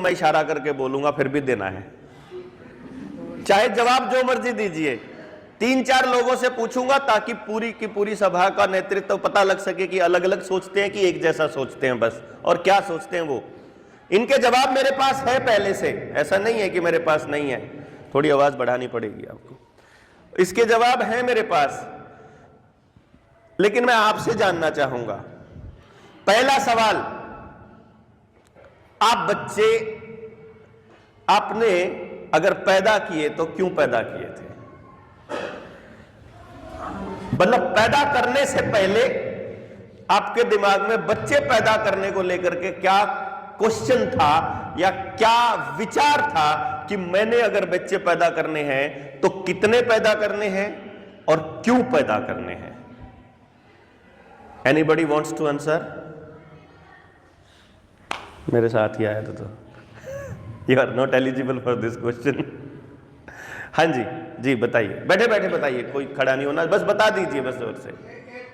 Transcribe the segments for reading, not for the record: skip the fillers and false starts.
मैं इशारा करके बोलूंगा, फिर भी देना है, चाहे जवाब जो मर्जी दीजिए। 3-4 लोगों से पूछूंगा ताकि पूरी की पूरी सभा का नेतृत्व तो पता लग सके कि अलग अलग सोचते हैं कि एक जैसा सोचते हैं बस, और क्या सोचते हैं वो। इनके जवाब मेरे पास है पहले से, ऐसा नहीं है कि मेरे पास नहीं है। थोड़ी आवाज बढ़ानी पड़ेगी आपको। इसके जवाब हैं मेरे पास, लेकिन मैं आपसे जानना चाहूंगा। पहला सवाल, आप बच्चे आपने अगर पैदा किए तो क्यों पैदा किए थे? मतलब पैदा करने से पहले आपके दिमाग में बच्चे पैदा करने को लेकर के क्या क्वेश्चन था या क्या विचार था कि मैंने अगर बच्चे पैदा करने हैं तो कितने पैदा करने हैं और क्यों पैदा करने हैं? Anybody wants to answer? मेरे साथ ही आया था तो you are not eligible for this question. हाँ जी, जी बताइए, बैठे बैठे बताइए, कोई खड़ा नहीं होना, बस बता दीजिए बस जोर से। एक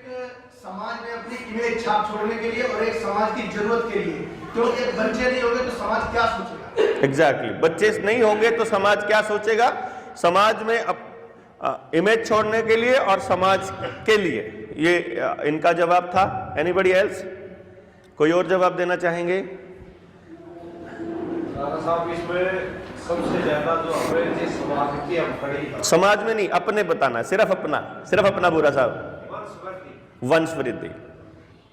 समाज में अपनी इमेज छाप छोड़ने के लिए और एक समाज की जरूरत के लिए, क्योंकि एक बच्चे नहीं होंगे तो समाज क्या सोचेगा? एग्जैक्टली, बच्चे नहीं होंगे तो समाज क्या सोचेगा? समाज में इमेज छोड़ने के लिए और समाज के लिए, ये इनका जवाब था। Anybody else? कोई और जवाब देना चाहेंगे? साहब, इसमें सबसे ज्यादा जो समाज की हम समाज में नहीं, अपने बताना, सिर्फ अपना बुरा साहब, वंश वृद्धि।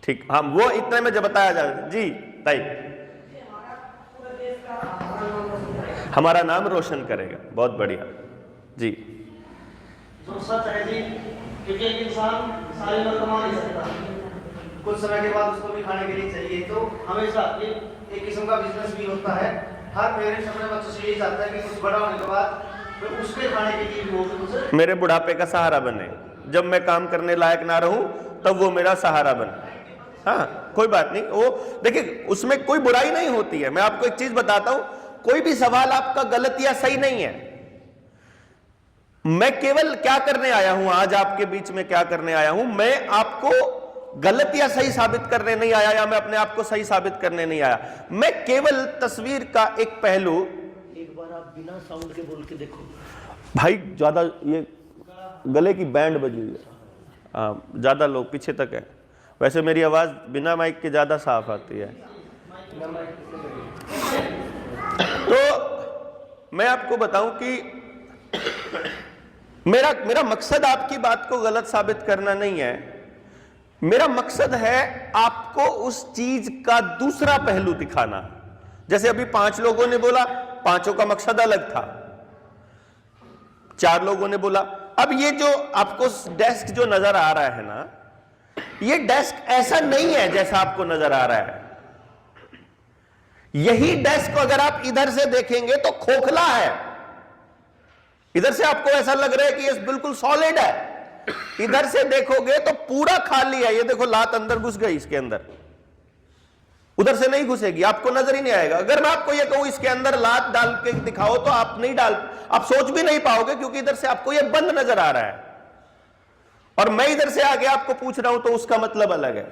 ठीक, हाँ वो इतने में जब बताया जाए। जी ताई, हमारा नाम रोशन करेगा, बहुत बढ़िया जी। तो सच है जी, क्योंकि एक इंसान सारी उम्र कमा नहीं सकता, कुछ समय के बाद उसको भी खाने के लिए चाहिए। तो हमेशा एक किस्म का बिजनेस भी होता है। हर पेरेंट्स अपने बच्चों से यही चाहता है कि कुछ बड़ा होने के बाद तो उसके खाने के लिए भी वो कुछ मेरे बुढ़ापे का सहारा बने, जब मैं काम करने लायक ना रहूं तब वो मेरा सहारा बने। हाँ कोई बात नहीं, वो देखिए उसमें कोई बुराई नहीं होती है। मैं आपको एक चीज बताता हूं, कोई भी सवाल आपका गलत या सही नहीं है। मैं केवल क्या करने आया हूं, आज आपके बीच में क्या करने आया हूं, मैं आपको गलत या सही साबित करने नहीं आया, या मैं अपने आप को सही साबित करने नहीं आया। मैं केवल तस्वीर का एक पहलू, एक बार आप बिना साउंड के बोल के देखो भाई, ज्यादा ये गले की बैंड बजी है, ज्यादा लोग पीछे तक है। वैसे मेरी आवाज बिना माइक के ज्यादा साफ आती है। तो मैं आपको बताऊं कि मेरा मकसद आपकी बात को गलत साबित करना नहीं है। मेरा मकसद है आपको उस चीज का दूसरा पहलू दिखाना। जैसे अभी 5 लोगों ने बोला, 5 का मकसद अलग था, 4 लोगों ने बोला। अब ये जो आपको डेस्क जो नजर आ रहा है ना, ये डेस्क ऐसा नहीं है जैसा आपको नजर आ रहा है। यही डेस्क अगर आप इधर से देखेंगे तो खोखला है, इधर से आपको ऐसा लग रहा है कि ये बिल्कुल सॉलिड है, इधर से देखोगे तो पूरा खाली है। ये देखो लात अंदर घुस गई इसके अंदर, उधर से नहीं घुसेगी, आपको नजर ही नहीं आएगा। अगर मैं आपको ये कहूं इसके अंदर लात डाल के दिखाओ तो आप नहीं डाल, आप सोच भी नहीं पाओगे, क्योंकि इधर से आपको ये बंद नजर आ रहा है और मैं इधर से आगे आपको पूछ रहा हूं तो उसका मतलब अलग है।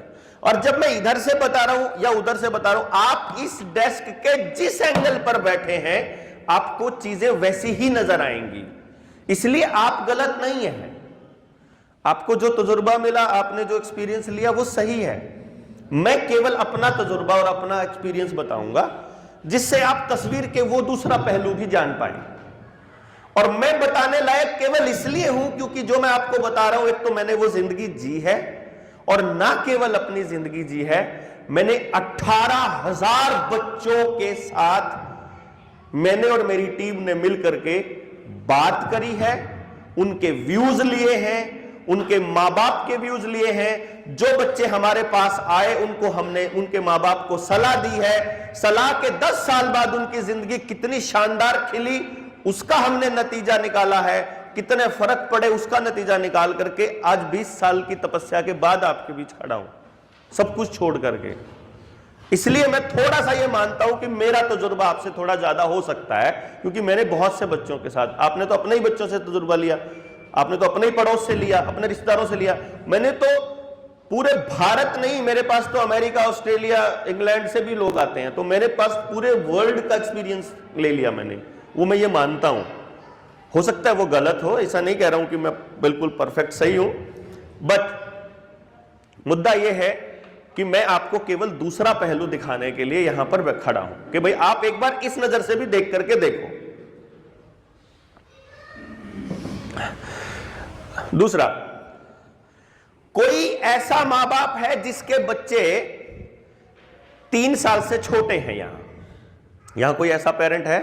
और जब मैं इधर से बता रहा हूं या उधर से बता रहा हूं, आप इस डेस्क के जिस एंगल पर बैठे हैं आपको चीजें वैसी ही नजर आएंगी। इसलिए आप गलत नहीं है, आपको जो तजुर्बा मिला, आपने जो एक्सपीरियंस लिया वो सही है। मैं केवल अपना तजुर्बा और अपना एक्सपीरियंस बताऊंगा जिससे आप तस्वीर के वो दूसरा पहलू भी जान पाए। और मैं बताने लायक केवल इसलिए हूं क्योंकि जो मैं आपको बता रहा हूं, एक तो मैंने वो जिंदगी जी है, और ना केवल अपनी जिंदगी जी है, मैंने 18,000 बच्चों के साथ मैंने और मेरी टीम ने मिलकर के बात करी है, उनके व्यूज लिए हैं, उनके माँ बाप के व्यूज लिए हैं। जो बच्चे हमारे पास आए उनको हमने उनके माँ बाप को सलाह दी है, सलाह के 10 साल बाद उनकी जिंदगी कितनी शानदार खिली उसका हमने नतीजा निकाला है, कितने फर्क पड़े उसका नतीजा निकाल करके आज 20 साल की तपस्या के बाद आपके बीच खड़ा हूं, सब कुछ छोड़ करके। इसलिए मैं थोड़ा सा ये मानता हूं कि मेरा तजुर्बा आपसे थोड़ा ज्यादा हो सकता है, क्योंकि मैंने बहुत से बच्चों के साथ, आपने तो अपने ही बच्चों से तजुर्बा लिया, आपने तो अपने ही पड़ोस से लिया, अपने रिश्तेदारों से लिया, मैंने तो पूरे भारत नहीं, मेरे पास तो अमेरिका, ऑस्ट्रेलिया, इंग्लैंड से भी लोग आते हैं, तो मेरे पास पूरे वर्ल्ड का एक्सपीरियंस ले लिया मैंने, वो मैं ये मानता हूं। हो सकता है वो गलत हो, ऐसा नहीं कह रहा हूं कि मैं बिल्कुल परफेक्ट सही हूं, बट मुद्दा ये है कि मैं आपको केवल दूसरा पहलू दिखाने के लिए यहां पर खड़ा हूं कि भाई आप एक बार इस नजर से भी देख करके देखो। दूसरा, कोई ऐसा मां बाप है जिसके बच्चे 3 साल से छोटे हैं? यहां कोई ऐसा पेरेंट है?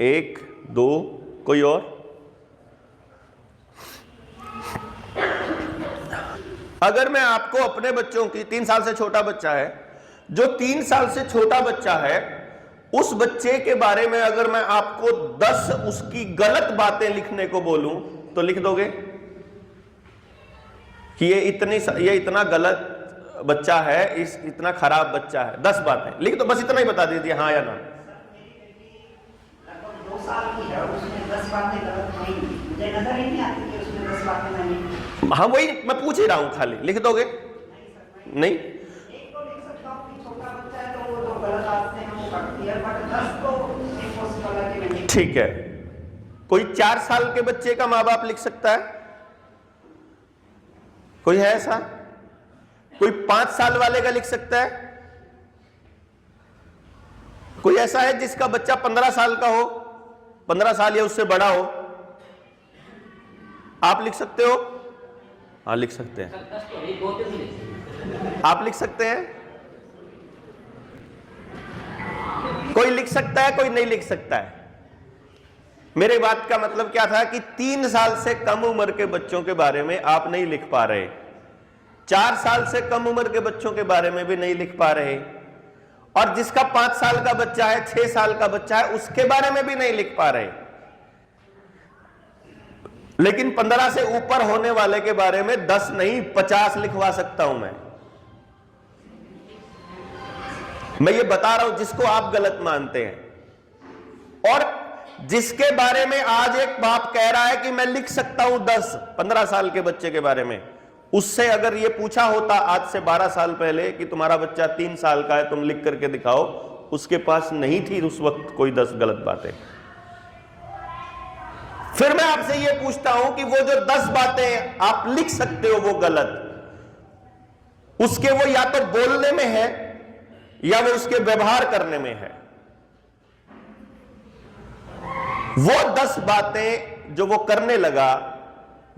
1 2, कोई और? अगर मैं आपको अपने बच्चों की, 3 साल से छोटा बच्चा है, जो 3 साल से छोटा बच्चा है, उस बच्चे के बारे में अगर मैं आपको 10 उसकी गलत बातें लिखने को बोलूं तो लिख दोगे कि ये इतना गलत बच्चा है, इतना खराब बच्चा है? 10 बातें लिख दो, बस इतना ही बता दीजिए, हाँ या ना। 2 साल की है, उसमें 10 बातें गलत नहीं, मुझे नजर ही नहीं आती कि उसमें 10 बातें नहीं। हाँ, वही मैं पूछ ही रहा हूं, खाली लिख दोगे? नहीं, एक तो लिख सकता हूँ कि छोटा बच्चा है तो वो जो गलत आदतें हैं वो करती है, बट 10 तो इम्पॉसिबल है कि नहीं। ठीक है। कोई 4 साल के बच्चे का माँ बाप लिख सकता है? कोई है ऐसा? कोई 5 साल वाले का लिख सकता है? कोई ऐसा है जिसका बच्चा 15 साल का हो, 15 साल या उससे बड़ा हो? आप लिख सकते हो? हाँ, लिख सकते हैं। आप लिख सकते हैं? कोई लिख सकता है, कोई नहीं लिख सकता है। मेरे बात का मतलब क्या था कि 3 साल से कम उम्र के बच्चों के बारे में आप नहीं लिख पा रहे, 4 साल से कम उम्र के बच्चों के बारे में भी नहीं लिख पा रहे, और जिसका 5 साल का बच्चा है, 6 साल का बच्चा है, उसके बारे में भी नहीं लिख पा रहे। लेकिन 15 से ऊपर होने वाले के बारे में 10 नहीं 50 लिखवा सकता हूं मैं ये बता रहा हूं जिसको आप गलत मानते हैं। और जिसके बारे में आज एक बाप कह रहा है कि मैं लिख सकता हूं 10-15 साल के बच्चे के बारे में, उससे अगर ये पूछा होता आज से 12 साल पहले कि तुम्हारा बच्चा 3 साल का है, तुम लिख करके दिखाओ, उसके पास नहीं थी उस वक्त कोई 10 गलत बातें। फिर मैं आपसे ये पूछता हूं कि वो जो 10 बातें आप लिख सकते हो वो गलत, उसके वो या तो बोलने में है या वो उसके व्यवहार करने में है। वो 10 बातें जो वो करने लगा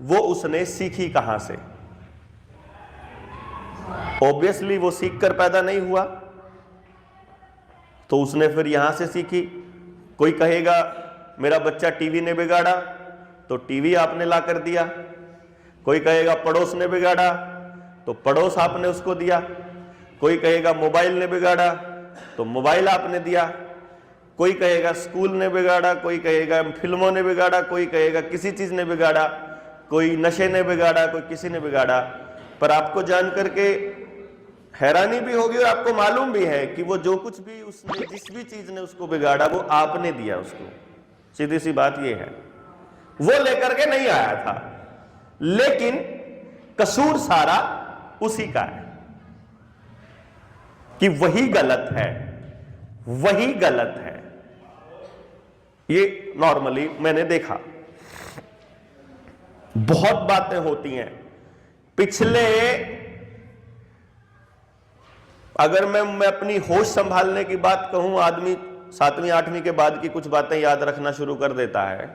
वो उसने सीखी कहां से? ऑब्वियसली वो सीख कर पैदा नहीं हुआ, तो उसने फिर यहां से सीखी। कोई कहेगा मेरा बच्चा टीवी ने बिगाड़ा, तो टीवी आपने ला कर दिया। कोई कहेगा पड़ोस ने बिगाड़ा, तो पड़ोस आपने उसको दिया। कोई कहेगा मोबाइल ने बिगाड़ा, तो मोबाइल आपने दिया। कोई कहेगा स्कूल ने बिगाड़ा, कोई कहेगा फिल्मों ने बिगाड़ा, कोई कहेगा किसी चीज ने बिगाड़ा, कोई नशे ने बिगाड़ा, कोई किसी ने बिगाड़ा। पर आपको जान करके हैरानी भी होगी और आपको मालूम भी है कि वो जो कुछ भी उसने, जिस भी चीज ने उसको बिगाड़ा, वो आपने दिया उसको। सीधी सी बात ये है, वो लेकर के नहीं आया था, लेकिन कसूर सारा उसी का है कि वही गलत है, वही गलत है। ये नॉर्मली मैंने देखा, बहुत बातें होती हैं। पिछले, अगर मैं अपनी होश संभालने की बात कहूं, आदमी 7वीं 8वीं के बाद की कुछ बातें याद रखना शुरू कर देता है,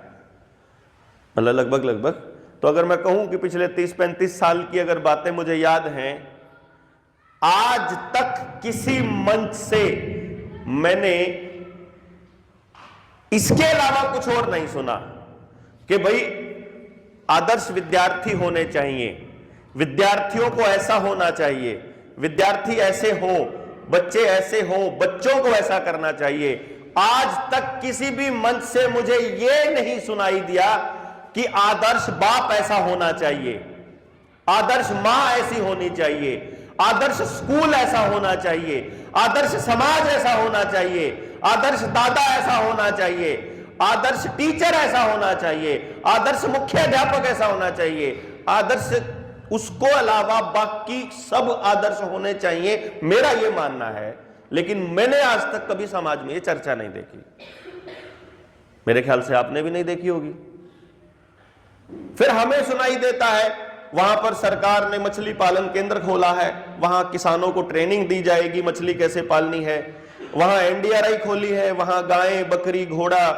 मतलब लगभग। तो अगर मैं कहूं कि पिछले 30-35 साल की अगर बातें मुझे याद हैं, आज तक किसी मंच से मैंने इसके अलावा कुछ और नहीं सुना कि भाई आदर्श विद्यार्थी होने चाहिए, विद्यार्थियों को ऐसा होना चाहिए, विद्यार्थी ऐसे हो, बच्चे ऐसे हो, बच्चों को ऐसा करना चाहिए। आज तक किसी भी मंच से मुझे यह नहीं सुनाई दिया कि आदर्श बाप ऐसा होना चाहिए, आदर्श मां ऐसी होनी चाहिए, आदर्श स्कूल ऐसा होना चाहिए, आदर्श समाज ऐसा होना चाहिए, आदर्श दादा ऐसा होना चाहिए, आदर्श टीचर ऐसा होना चाहिए, आदर्श मुख्य अध्यापक ऐसा होना चाहिए, आदर्श उसको अलावा बाकी सब आदर्श होने चाहिए, मेरा यह मानना है। लेकिन मैंने आज तक कभी समाज में यह चर्चा नहीं देखी, मेरे ख्याल से आपने भी नहीं देखी होगी। फिर हमें सुनाई देता है वहां पर सरकार ने मछली पालन केंद्र खोला है, वहां किसानों को ट्रेनिंग दी जाएगी मछली कैसे पालनी है, वहां एनडीआरआई खोली है, वहां गायें, बकरी, घोड़ा,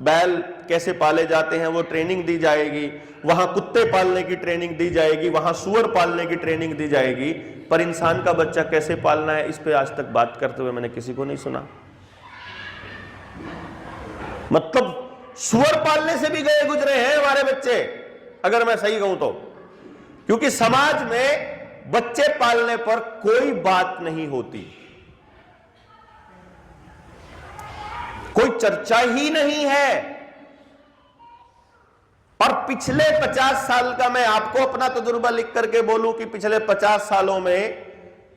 बैल कैसे पाले जाते हैं वो ट्रेनिंग दी जाएगी, वहां कुत्ते पालने की ट्रेनिंग दी जाएगी, वहां सूअर पालने की ट्रेनिंग दी जाएगी। पर इंसान का बच्चा कैसे पालना है, इस पे आज तक बात करते हुए मैंने किसी को नहीं सुना। मतलब सूअर पालने से भी गए गुजरे हैं हमारे बच्चे, अगर मैं सही कहूं तो। क्योंकि समाज में बच्चे पालने पर कोई बात नहीं होती, कोई चर्चा ही नहीं है। और पिछले 50 साल का मैं आपको अपना तजुर्बा लिख करके बोलूं कि पिछले 50 सालों में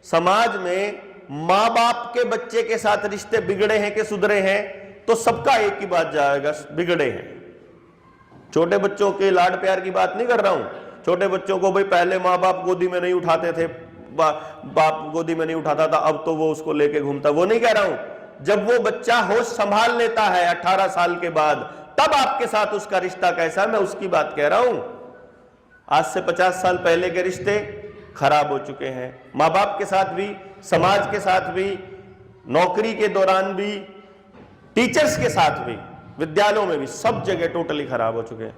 समाज में मां बाप के बच्चे के साथ रिश्ते बिगड़े हैं कि सुधरे हैं, तो सबका एक ही बात जाएगा, बिगड़े हैं। छोटे बच्चों के लाड प्यार की बात नहीं कर रहा हूं। छोटे बच्चों को भाई पहले माँ बाप गोदी में नहीं उठाते थे, बाप गोदी में नहीं उठाता था, अब तो वो उसको लेके घूमता, वो नहीं कह रहा हूं। जब वो बच्चा होश संभाल लेता है 18 साल के बाद, तब आपके साथ उसका रिश्ता कैसा, मैं उसकी बात कह रहा हूं। आज से 50 साल पहले के रिश्ते खराब हो चुके हैं, माँ बाप के साथ भी, समाज के साथ भी, नौकरी के दौरान भी, टीचर्स के साथ भी, विद्यालयों में भी, सब जगह टोटली खराब हो चुके हैं।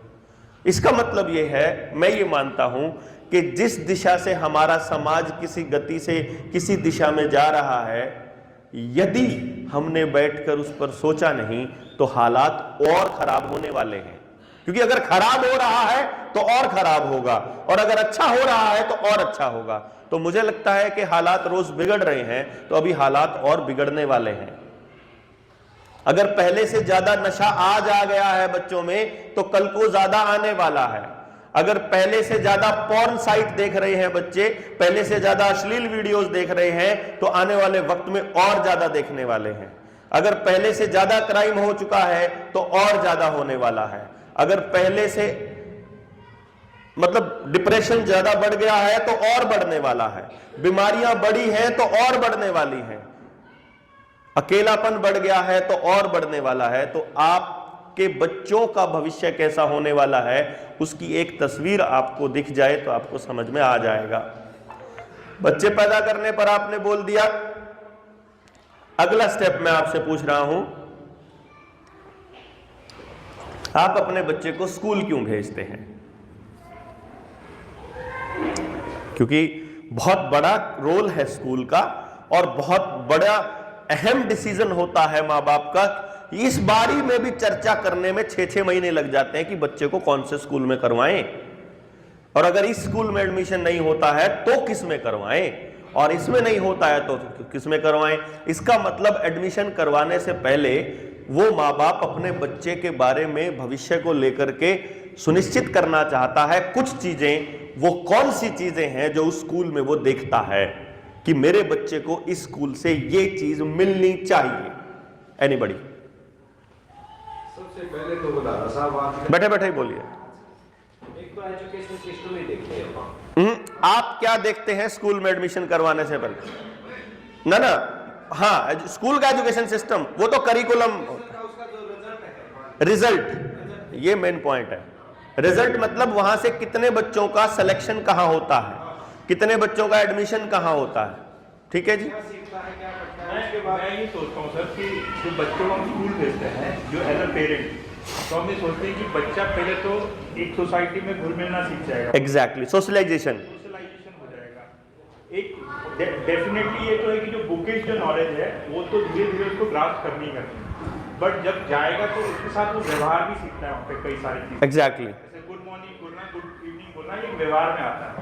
इसका मतलब यह है, मैं ये मानता हूं कि जिस दिशा से हमारा समाज किसी गति से किसी दिशा में जा रहा है, यदि हमने बैठकर उस पर सोचा नहीं तो हालात और खराब होने वाले हैं। क्योंकि अगर खराब हो रहा है तो और खराब होगा, और अगर अच्छा हो रहा है तो और अच्छा होगा। तो मुझे लगता है कि हालात रोज बिगड़ रहे हैं, तो अभी हालात और बिगड़ने वाले हैं। अगर पहले से ज्यादा नशा आज आ गया है बच्चों में, तो कल को ज्यादा आने वाला है। अगर पहले से ज्यादा पॉर्न साइट देख रहे हैं बच्चे, पहले से ज्यादा अश्लील वीडियोस देख रहे हैं, तो आने वाले वक्त में और ज्यादा देखने वाले हैं। अगर पहले से ज्यादा क्राइम हो चुका है तो और ज्यादा होने वाला है। अगर पहले से मतलब डिप्रेशन ज्यादा बढ़ गया है तो और बढ़ने वाला है। बीमारियां बढ़ी हैं तो और बढ़ने वाली हैं। अकेलापन बढ़ गया है तो और बढ़ने वाला है। तो आपके बच्चों का भविष्य कैसा होने वाला है, उसकी एक तस्वीर आपको दिख जाए तो आपको समझ में आ जाएगा। बच्चे पैदा करने पर आपने बोल दिया, अगला स्टेप मैं आपसे पूछ रहा हूं, आप अपने बच्चे को स्कूल क्यों भेजते हैं? क्योंकि बहुत बड़ा रोल है स्कूल का, और बहुत बड़ा अहम डिसीजन होता है माँ बाप का। इस बारी में भी चर्चा करने में 6-6 महीने लग जाते हैं कि बच्चे को कौन से स्कूल में करवाएं, और अगर इस स्कूल में एडमिशन नहीं होता है तो किस में करवाएं, और इसमें नहीं होता है तो किस में करवाएं। इसका मतलब एडमिशन करवाने से पहले वो माँ बाप अपने बच्चे के बारे में भविष्य को लेकर के सुनिश्चित करना चाहता है कुछ चीजें। वो कौन सी चीजें हैं जो उस स्कूल में वो देखता है कि मेरे बच्चे को इस स्कूल से ये चीज मिलनी चाहिए। एनीबॉडी? सबसे पहले तो दादा साहब आप बैठे बैठे ही बोलिए। एक तो एजुकेशन सिस्टम ही देखते हैं। आप क्या देखते हैं स्कूल में एडमिशन करवाने से पहले? ना ना, हाँ, स्कूल का एजुकेशन सिस्टम वो तो करिकुलम, रिजल्ट, ये मेन पॉइंट है। रिजल्ट मतलब वहां से कितने बच्चों का सिलेक्शन कहां होता है, कितने बच्चों का एडमिशन कहां होता है। ठीक है जी। मैं ये सोचता हूँ सर कि जो बच्चों को हम स्कूल भेजते हैं, जो एज अ पेरेंट, तो हम ये सोचते हैं कि बच्चा पहले तो एक सोसाइटी में घुल मिलना सीख जाएगा। एग्जैक्टली, सोशलाइजेशन हो जाएगा। एक डेफिनेटली ये तो है कि जो बुकिश जो नॉलेज है वो तो धीरे धीरे उसको ग्रास्प करनी है, बट जब जाएगा तो उसके साथ वो व्यवहार भी सीखता है वहाँ पे कई सारी चीजें। एग्जैक्टली, जैसे गुड मॉर्निंग बोलना, गुड इवनिंग बोलना, ये व्यवहार में आता है ना।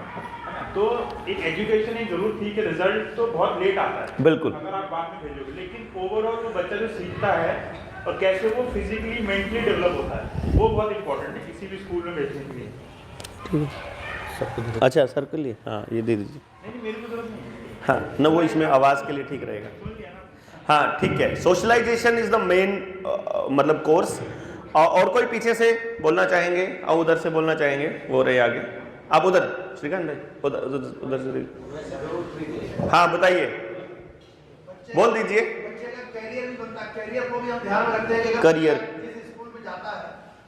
तो एक एजुकेशन एक जरूर थी कि रिजल्ट तो बहुत लेट आता है, बिल्कुल, अगर आप बाद में भेजोगे, लेकिन ओवरऑल जो बच्चा जो सीखता है और कैसे वो फिजिकली मेंटली डेवलप होता है वो बहुत इंपॉर्टेंट है किसी भी स्कूल में भेजने के लिए। अच्छा सर के लिए, हाँ ये दे दीजिए। नहीं, मेरे को जरूरत नहीं है। हाँ ना, वो इसमें आवाज के लिए ठीक रहेगा। हाँ ठीक है, सोशलाइजेशन इज द मेन मतलब कोर्स। और कोई पीछे से बोलना चाहेंगे और उधर से बोलना चाहेंगे? वो रहे आगे। आप उधर श्रीकांत भाई, उधर से। हाँ बताइए, बोल दीजिए। बच्चे का कैरियर भी बनता है, कैरियर को भी हम ध्यान में रखते हैं कि करियर, जिस स्कूल में जाता है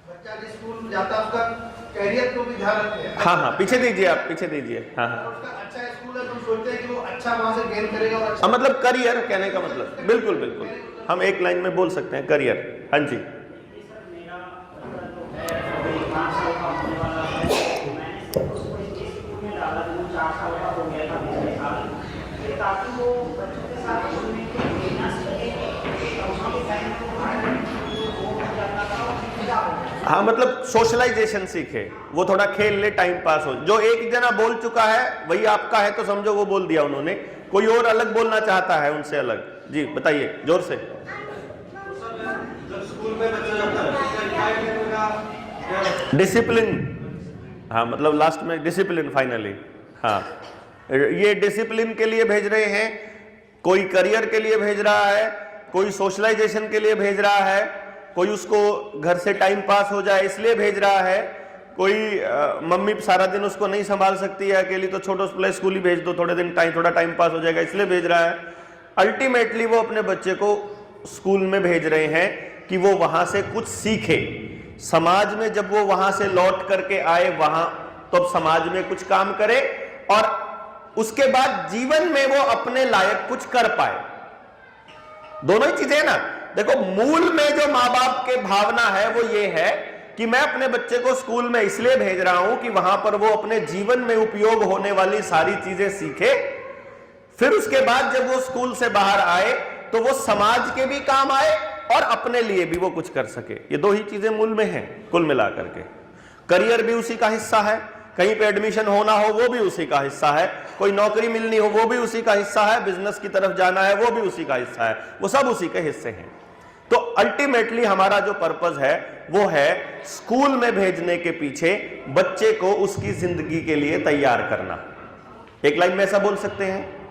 बच्चा, जिस स्कूल में जाता है उसका कैरियर को भी ध्यान रखते हैं। हाँ पीछे दीजिए, आप पीछे दीजिए। हाँ उसका अच्छा स्कूल है तो हम सोचते हैं कि वो अच्छा वहां से गेन करेगा और अच्छा मतलब करियर कहने का मतलब, बिल्कुल बिल्कुल, हम एक लाइन में बोल सकते हैं करियर। हाँ जी, ताकि वो बच्चों के साथ घूमने के लिए ना सके, हाँ मतलब सोशलाइजेशन सीखे, वो थोड़ा खेल ले, टाइम पास हो। जो एक जना बोल चुका है वही आपका है तो समझो वो बोल दिया उन्होंने, कोई और अलग बोलना चाहता है उनसे अलग। जी बताइए जोर से। जब स्कूल में बच्चा जाता है डिसिप्लिन, हाँ मतलब लास्ट में डिसिप्लिन फाइनली। हाँ ये डिसिप्लिन के लिए भेज रहे हैं, कोई करियर के लिए भेज रहा है, कोई सोशलाइजेशन के लिए भेज रहा है, कोई उसको घर से टाइम पास हो जाए इसलिए भेज रहा है, कोई मम्मी सारा दिन उसको नहीं संभाल सकती है अकेली तो छोटो प्ले स्कूल ही भेज दो, थोड़ा टाइम पास हो जाएगा इसलिए भेज रहा है। अल्टीमेटली वो अपने बच्चे को स्कूल में भेज रहे हैं कि वो वहां से कुछ सीखे, समाज में जब वो वहां से लौट करके आए वहां तो अब समाज में कुछ काम करे और उसके बाद जीवन में वो अपने लायक कुछ कर पाए। दोनों ही चीजें ना, देखो मूल में जो माँ बाप के भावना है वो ये है कि मैं अपने बच्चे को स्कूल में इसलिए भेज रहा हूं कि वहां पर वो अपने जीवन में उपयोग होने वाली सारी चीजें सीखे, फिर उसके बाद जब वो स्कूल से बाहर आए तो वो समाज के भी काम आए और अपने लिए भी वो कुछ कर सके। ये दो ही चीजें मूल में हैं कुल मिलाकर के। करियर भी उसी का हिस्सा है, कहीं पे एडमिशन होना हो वो भी उसी का हिस्सा है, कोई नौकरी मिलनी हो वो भी उसी का हिस्सा है, बिजनेस की तरफ जाना है वो भी उसी का हिस्सा है, वो सब उसी के हिस्से हैं। तो अल्टीमेटली हमारा जो पर्पस है वो है स्कूल में भेजने के पीछे बच्चे को उसकी जिंदगी के लिए तैयार करना। एक लाइन में ऐसा बोल सकते हैं,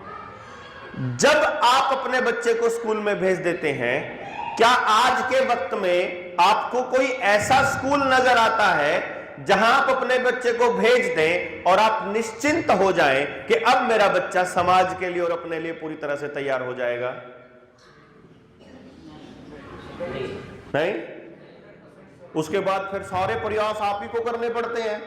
जब आप अपने बच्चे को स्कूल में भेज देते हैं, क्या आज के वक्त में आपको कोई ऐसा स्कूल नजर आता है जहां आप अपने बच्चे को भेज दें और आप निश्चिंत हो जाएं कि अब मेरा बच्चा समाज के लिए और अपने लिए पूरी तरह से तैयार हो जाएगा? नहीं, उसके बाद फिर सारे प्रयास आप ही को करने पड़ते हैं,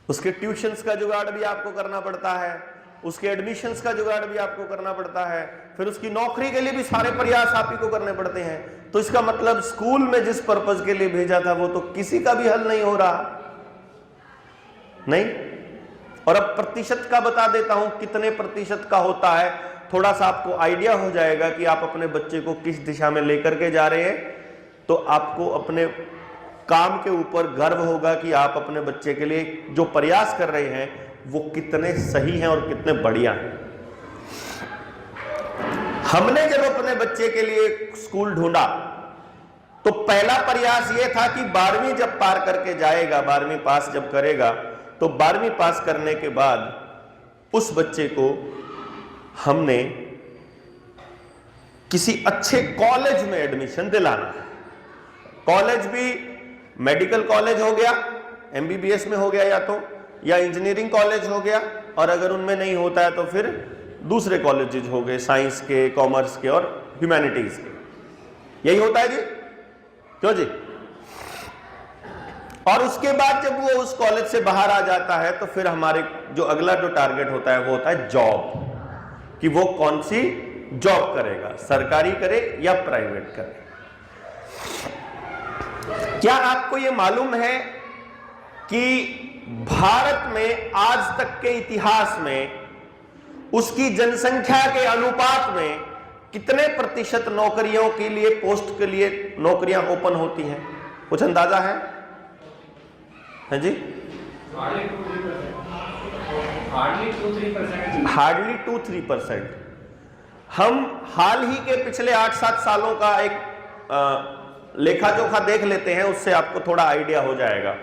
उसके ट्यूशंस का जुगाड़ भी आपको करना पड़ता है, उसके एडमिशंस का जुगाड़ भी आपको करना पड़ता है, फिर उसकी नौकरी के लिए भी सारे प्रयास आप ही को करने पड़ते हैं। तो इसका मतलब स्कूल में जिस पर्पस के लिए भेजा था वो तो किसी का भी हल नहीं हो रहा, नहीं। और अब प्रतिशत का बता देता हूं कितने प्रतिशत का होता है, थोड़ा सा आपको आइडिया हो जाएगा कि आप अपने बच्चे को किस दिशा में लेकर के जा रहे हैं। तो आपको अपने काम के ऊपर गर्व होगा कि आप अपने बच्चे के लिए जो प्रयास कर रहे हैं वो कितने सही हैं और कितने बढ़िया हैं। हमने जब अपने बच्चे के लिए स्कूल ढूंढा तो पहला प्रयास यह था कि 12वीं जब पार करके जाएगा, 12वीं पास जब करेगा, तो 12वीं पास करने के बाद उस बच्चे को हमने किसी अच्छे कॉलेज में एडमिशन दिलाना है। कॉलेज भी मेडिकल कॉलेज हो गया, एमबीबीएस में हो गया या इंजीनियरिंग कॉलेज हो गया, और अगर उनमें नहीं होता है तो फिर दूसरे कॉलेजेस हो गए, साइंस के, कॉमर्स के और ह्यूमैनिटीज के। यही होता है जी, क्यों जी? और उसके बाद जब वो उस कॉलेज से बाहर आ जाता है तो फिर हमारे जो अगला जो टारगेट होता है वो होता है जॉब, कि वो कौन सी जॉब करेगा, सरकारी करे या प्राइवेट करे। क्या आपको ये मालूम है कि भारत में आज तक के इतिहास में उसकी जनसंख्या के अनुपात में कितने प्रतिशत नौकरियों के लिए, पोस्ट के लिए नौकरियां ओपन होती हैं? कुछ अंदाजा है? है जी? हार्डली 2-3%। हम हाल ही के पिछले 8-7 सालों का एक लेखा जोखा देख लेते हैं, उससे आपको थोड़ा आइडिया हो जाएगा।